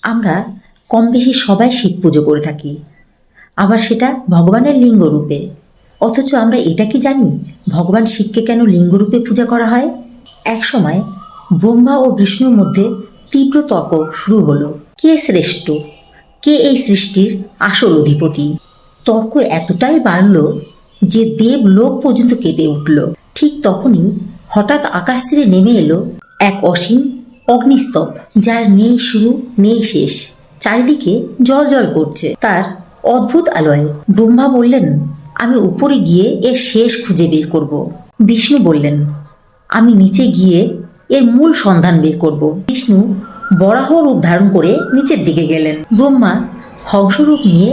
আমরা কম বেশি সবাই শিব পুজো করে থাকি, আবার সেটা ভগবানের লিঙ্গ রূপে। অথচ আমরা এটা কি জানি ভগবান শিবকে কেন লিঙ্গরূপে পূজা করা হয়? এক সময় ব্রহ্মা ও বিষ্ণুর মধ্যে তীব্র তর্ক শুরু হলো, কে শ্রেষ্ঠ, কে এই সৃষ্টির আসল অধিপতি। তর্ক এতটাই বাড়ল যে দেব লোক পর্যন্ত কেঁপে উঠল। ঠিক তখনই হঠাৎ আকাশ থেকে নেমে এলো এক অসীম অগ্নিস্তব, যার নেই শুরু নেই শেষ, চারিদিকে জল জল করছে তার অদ্ভুত আলোয়। ব্রহ্মা বললেন, আমি উপরে গিয়ে এর শেষ খুঁজে বের করব। বিষ্ণু বললেন, আমি নিচে গিয়ে এর মূল সন্ধান বের করব। বিষ্ণু বরাহ রূপ ধারণ করে নিচের দিকে গেলেন। ব্রহ্মা হংসরূপ নিয়ে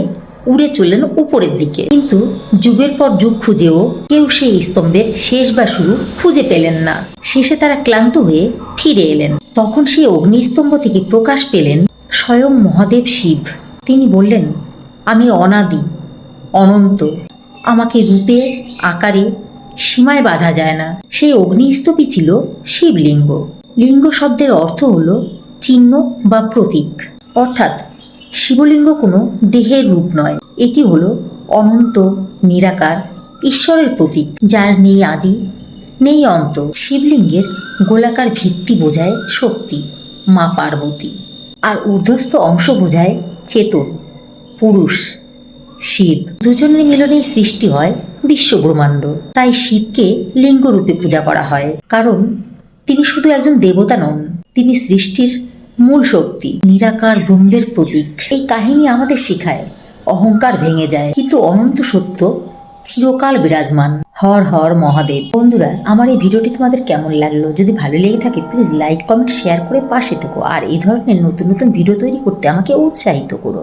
উড়ে চললেন উপরের দিকে। কিন্তু যুগের পর যুগ খুঁজেও কেউ সেই স্তম্ভের শেষ বা শুরু খুঁজে পেলেন না। শেষে তারা ক্লান্ত হয়ে ফিরে এলেন। তখন সেই অগ্নিস্তম্ভ থেকে প্রকাশ পেলেন স্বয়ং মহাদেব শিব। তিনি বললেন, আমি অনাদি, অনন্ত, আমাকে রূপে আকারে সীমায় বাঁধা যায় না। সেই অগ্নিস্তবই ছিল শিবলিঙ্গ। লিঙ্গ শব্দের অর্থ হল চিহ্ন বা প্রতীক, অর্থাৎ শিবলিঙ্গ কোনো দেহের রূপ নয়, এটি হলো অনন্ত নিরাকার ঈশ্বরের প্রতীক, যার নেই আদি নেই অন্ত। শিবলিঙ্গের গোলাকার ভিত্তি বোঝায় শক্তি, মা পার্বতী, আর ঊর্ধ্বস্থ অংশ বোঝায় চেতন, পুরুষ, শিব। দুজনের মিলনেই সৃষ্টি হয় বিশ্বব্রহ্মাণ্ড। তাই শিবকে লিঙ্গরূপে পূজা করা হয়, কারণ তিনি শুধু একজন দেবতা নন, তিনি সৃষ্টির মূল শক্তি, নিরাকার ব্রহ্মের প্রতীক। এই কাহিনী আমাদের শেখায় অহংকার ভেঙে যায়, কিন্তু অনন্ত সত্য চিরকাল বিরাজমান। হর হর মহাদেব। বন্ধুরা, আমার এই ভিডিওটি তোমাদের কেমন লাগলো? যদি ভালো লেগে থাকে প্লিজ লাইক, কমেন্ট, শেয়ার করে পাশে থেকো, আর এই ধরনের নতুন নতুন ভিডিও তৈরি করতে আমাকে উৎসাহিত করো।